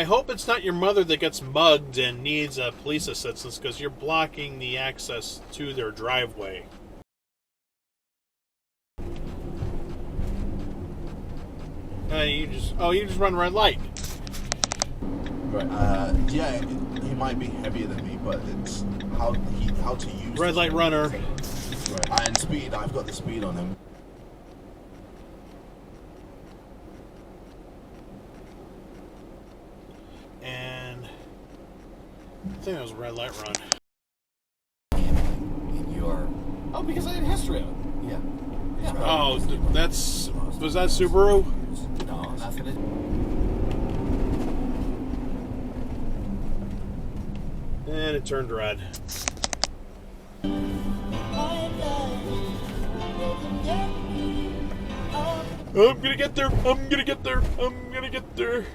hope it's not your mother that gets mugged and needs police assistance because you're blocking the access to their driveway. You just run red light. Right. Yeah, he might be heavier than me, but it's how to use red light runner. Right. And speed. I've got the speed on him. And I think that was a red light run. In your... Oh, because I had history of it. Yeah. Oh, was that Subaru? No, nothing. And it turned red. I'm gonna get there. I'm gonna get there. I'm gonna get there.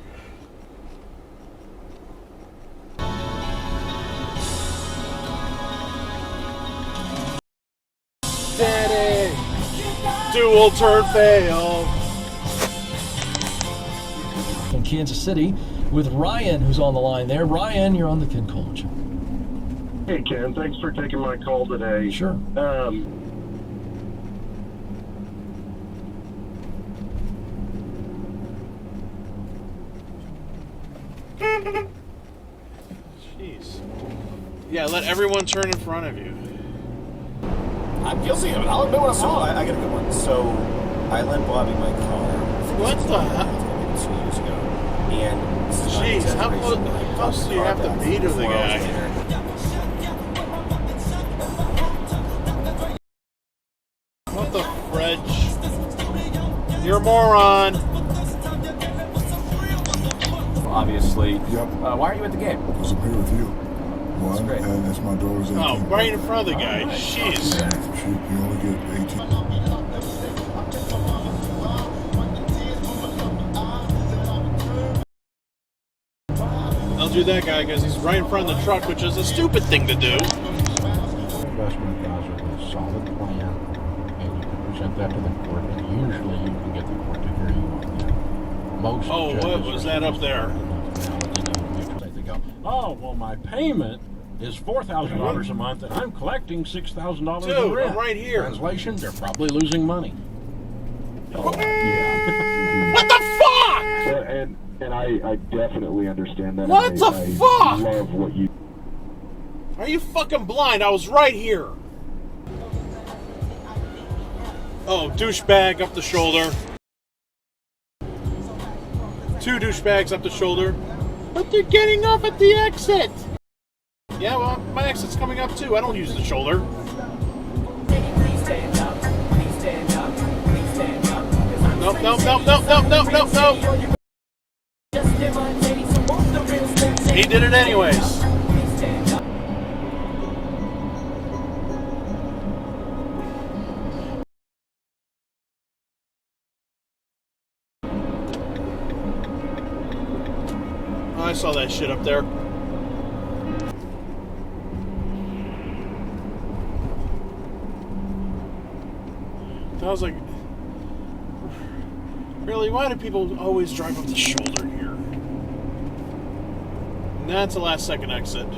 Daddy! Dual turn fail. In Kansas City with Ryan, who's on the line there. Ryan, you're on the Ken Coleman Show. Hey, Ken. Thanks for taking my call today. Sure. Jeez. Yeah, let everyone turn in front of you. I'm guilty of it. I'll admit when I'm wrong. I got a good one. So, I lent Bobby my car. What the heck? 2 years ago. And... Jeez, how close do you have to be to the guy? What the fridge? You're a moron. Obviously. Yep. Why are you at the game? Because I'm here with you. One, and that's my daughter's 18th. Oh, right in front of the guy. Jeez. You only get 18. I'll do that guy because he's right in front of the truck, which is a stupid thing to do. Investment guys with a solid plan, and you can present that to the court, and usually you can get the court to hear you on that. Most what was that up there? They go, oh, well, my payment is $4,000 a month, and I'm collecting $6,000 in Dude, rent. I'm right here. Translation, they're probably losing money. Oh, yeah. What the fuck? And I definitely understand that. What the fuck? I love what you... Are you fucking blind? I was right here. Oh, douchebag up the shoulder. 2 douchebags up the shoulder. But they're getting off at the exit. Yeah, well, my exit's coming up too. I don't use the shoulder. Nope, nope, nope, nope, nope, nope, nope, nope. He did it anyways. I saw that shit up there. I was like, really, why do people always drive up the shoulder here? And that's the last second exit.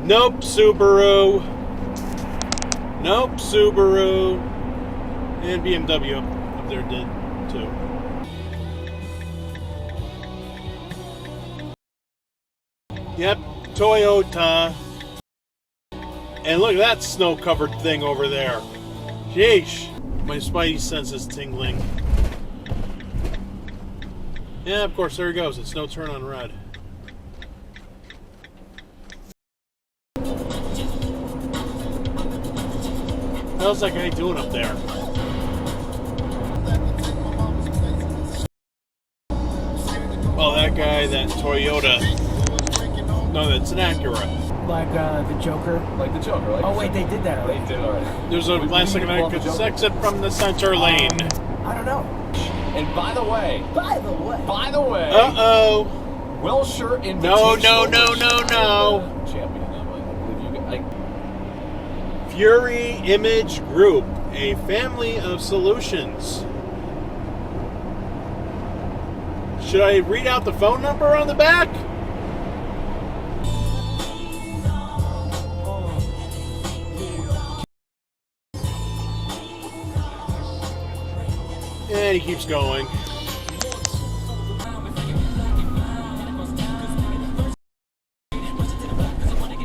Nope, Subaru. Nope, Subaru. And BMW up there did too. Yep, Toyota. And look at that snow-covered thing over there. Sheesh. My spidey sense is tingling. Yeah, of course, there he goes. It's no turn on red. How's that guy doing up there? Oh, that guy, that Toyota. No, that's an Acura. Like the Joker? Like the Joker. Like Oh, wait, they did that already. They did already. There's a last second exit from the center lane. I don't know. And by the way. Uh-oh. Wilshire Invitational. No. Champion. I believe you. Fury Image Group a family of solutions. Should I read out the phone number on the back? And he keeps going.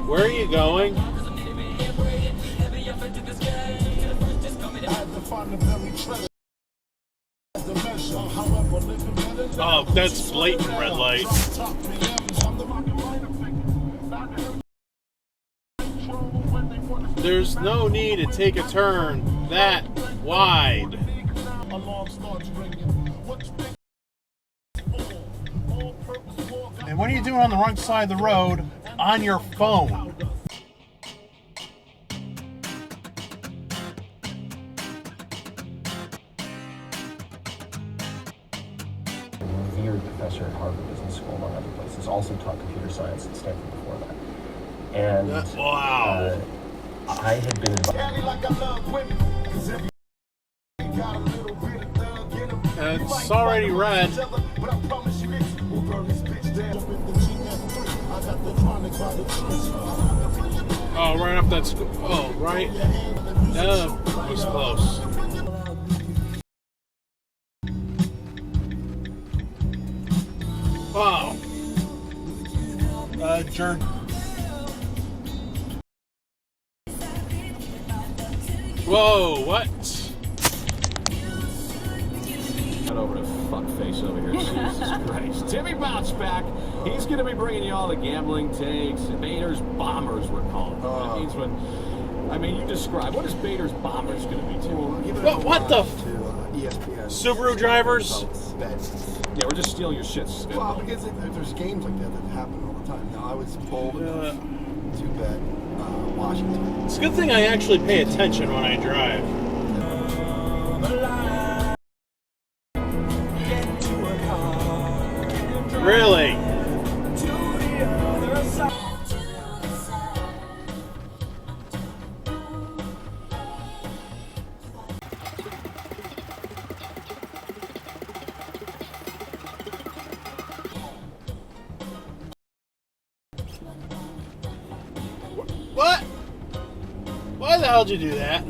Where are you going? Oh, that's blatant red light. There's no need to take a turn that wide. And what are you doing on the wrong side of the road on your phone? Revered professor at Harvard Business School, among other places, also taught computer science at Stanford before that. And wow. I had been it's already red. Oh, right up that school. Oh, right. That was close. Wow. Jerk. Whoa, what? Got over to fuckface over here. Jesus Christ. Timmy Bounce back. He's going to be bringing you all the gambling takes. Bader's Bombers, we're calling it. That means when... I mean, you describe. What is Bader's Bombers going to be, Tim? What the... Subaru drivers? Yeah, we're just stealing your shit. Well, because there's games like that happen all the time. Now, I was bold enough to bet Washington. It's a good thing I actually pay attention when I drive. Really? What? Why the hell did you do that?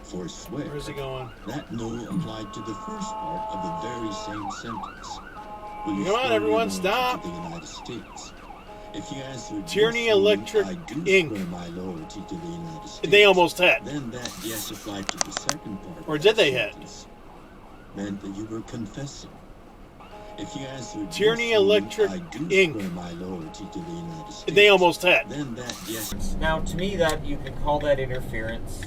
Forswear. Where's he going? That no applied to the first part of the very same sentence. Come on, everyone, stop. The United States. If you answer Tyranny yes, Electric I do Inc. swear my loyalty to the United States, They almost hit. Then that yes applied to the second part. Or did they hit? Meant that you were confessing. If you answered Tyranny yes, Electric I do Inc. swear my loyalty to the United States, They almost hit. Then that yes. Now, to me, that you could call that interference.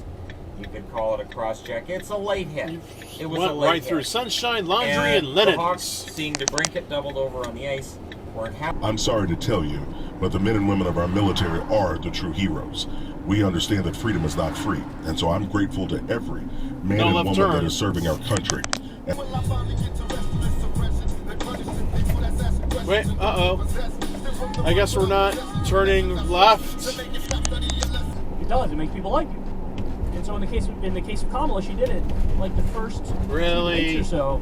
You could call it a cross-check. It's a late hit. It was Went a late right hit. through sunshine, laundry, and linens. The Hawks, seeing DeBrincat doubled over on the ice, weren't happy. I'm sorry to tell you, but the men and women of our military are the true heroes. We understand that freedom is not free, and so I'm grateful to every man and woman that is serving our country. Wait, uh-oh. I guess we're not turning left. It does. It makes people like you. And so in the case of Kamala, she did it like the first really? Or so.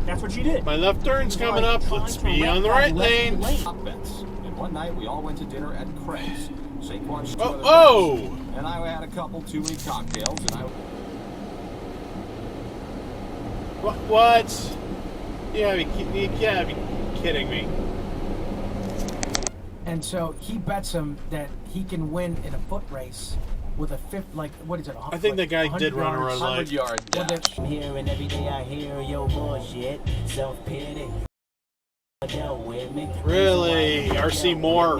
That's what she did. My left turn's coming up. Let's be on the right lane. And one night we all went to dinner at Craig's. Saquon oh! And I had a couple too many cocktails, and I. What? You gotta be kidding me. And so he bets him that he can win in a foot race with a what is it? I think that guy did run a red light. 100-yard dash. I'm here and every day I hear your bullshit. Self-pity. Really? RC Moore.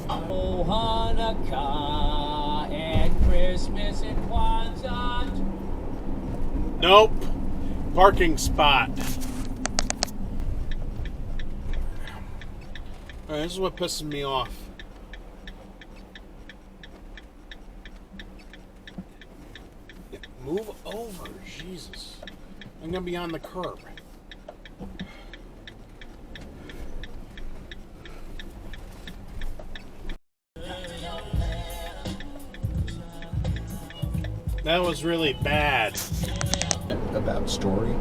Oh, Hanukkah and Christmas and Kwanzaa. Nope. Parking spot. Alright, this is what pisses me off. Move over, Jesus. I'm gonna be on the curb. That was really bad. About story.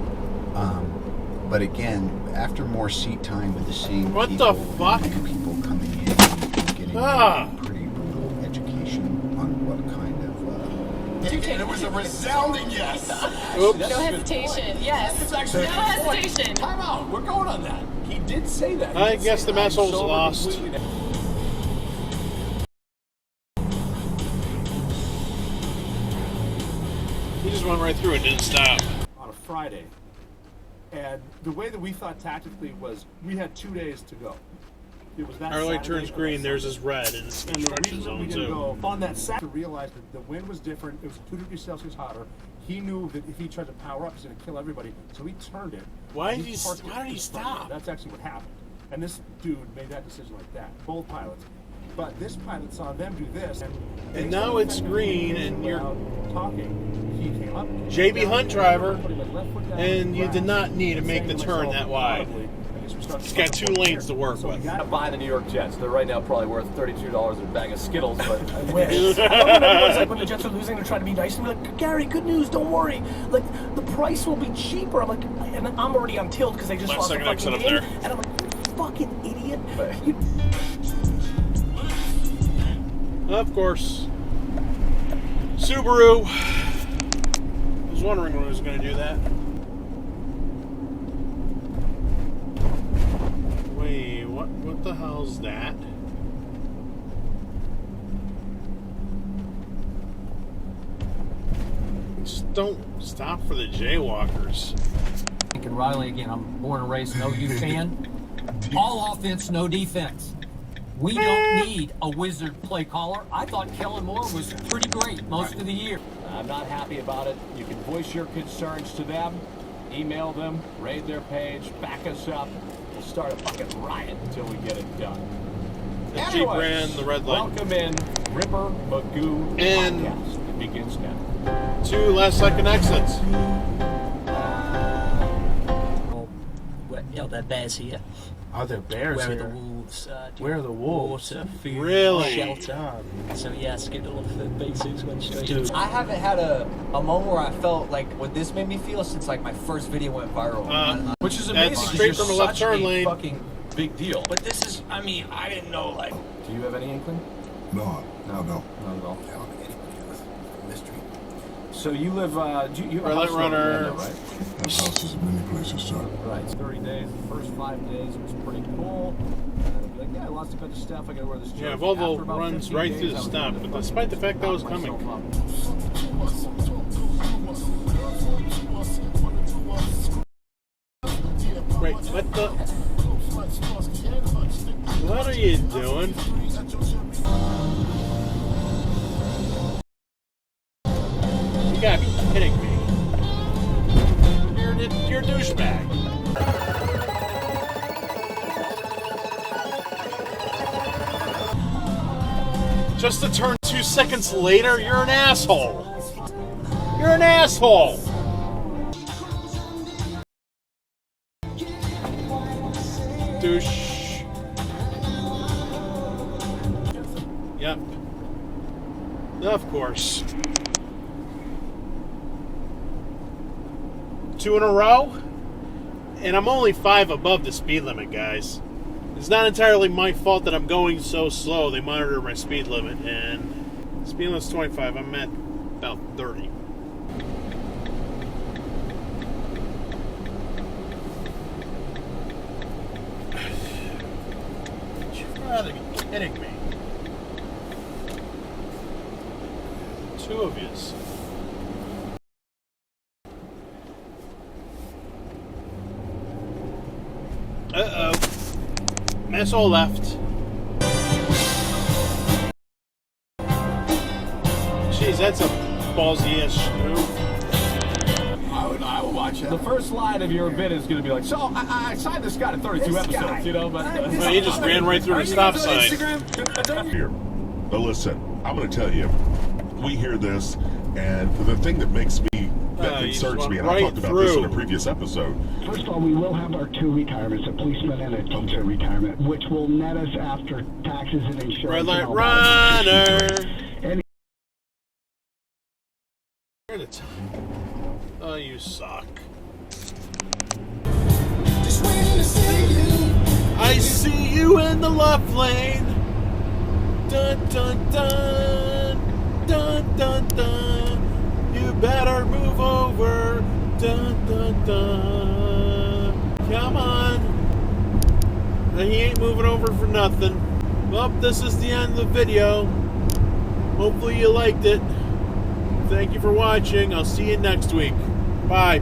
But again, after more seat time with the same what people, the fuck? People coming in and getting Ah. a pretty brutal education on what kind of... And it was a resounding yes. Oops. No hesitation. Yes. It's actually no hesitation. Time out. We're going on that. He did say that. I guess the asshole's lost. He just went right through and didn't stop. On a Friday. And the way that we thought tactically was we had 2 days to go. It was that Our light Saturday turns or green, that theirs Sunday. is red, and it's And the construction reason zone we didn't too. go on that Saturday to realize that the wind was different. It was 2 degrees Celsius hotter. He knew that if he tried to power up, he's going to kill everybody. So he turned it. Why and did he? parked it How did he in front of stop? it. That's actually what happened. And this dude made that decision like that. Both pilots. But this pilot saw them do this, And now it's green, and you're talking. He came up. JB Hunt driver, and you did not need to make the turn that wide. It's got 2 lanes to work with. Gotta buy the New York Jets. They're right now probably worth $32 a bag of Skittles, but I wish. I don't remember it was like when the Jets are losing, they're trying to be nice and be like, Gary, good news, don't worry. Like, the price will be cheaper. I'm like, and I'm already on tilt because they just lost the Last second fucking exit up game. there. And I'm like, you fucking idiot. Of course. Subaru. I was wondering when I was going to do that. Wait, what the hell's that? Just don't stop for the jaywalkers. Lincoln Riley again. I'm born and raised no U fan. All offense, no defense. We don't need a wizard play caller. I thought Kellen Moore was pretty great most of the year. I'm not happy about it. You can voice your concerns to them, email them, raid their page, back us up. We'll start a fucking riot until we get it done. The Jeep ran the red light. Welcome in Ripper Magoo And Podcast. It begins now. 2 last second exits. You know, there are bears here. Are there bears Where here? are the wolves? Where are the wolves? Water, food, Really? shelter. So yeah, skipped a lot of the basics, went straight into I haven't had a moment where I felt like what this made me feel since like my first video went viral. Which is That's amazing. straight because from a you're left such turn a lane. Fucking big deal. But this is, I mean, I didn't know, like... Do you have any inkling? No. Not at all. Mystery. So you live, you have a Red light house in runner. Orlando, right? That house is in many places, sir. Right. It's 30 days. The first 5 days it was pretty cool. I'd be like, yeah, I lost a bunch of stuff. I gotta wear this jersey. Yeah, Volvo After about runs 15 right days, through the I was stop, ready to but despite the fact that was fucking coming. knock myself Wait, what the? What are you doing? You gotta be kidding me. You're a douchebag. Just to turn 2 seconds later, you're an asshole. You're an asshole. Douche. Yep. Of course. 2 in a row? And I'm only 5 above the speed limit, guys. It's not entirely my fault that I'm going so slow. They monitor my speed limit, and speed limit's 25. I'm at about 30. You've got to be kidding me. 2 of yous. Uh-oh. Asshole left. Jeez, that's a ballsy-ass move. I would watch it. The first line of your bit is going to be like, so I signed this guy to 32 episodes, you know, but... Well, he just ran right through the stop sign. Here. But listen, I'm going to tell you, we hear this, and the thing that makes me, that concerns me, and I talked about this in a previous episode. First of all, we will have our 2 retirements, a policeman and a teacher retirement, which will net us after taxes and insurance. Red light runner. We're at a time. Oh, you suck. I see you in the left lane. Dun dun dun. Dun dun dun. You better move over. Dun dun dun. Come on. He ain't moving over for nothing. Well, this is the end of the video. Hopefully you liked it. Thank you for watching. I'll see you next week. Bye.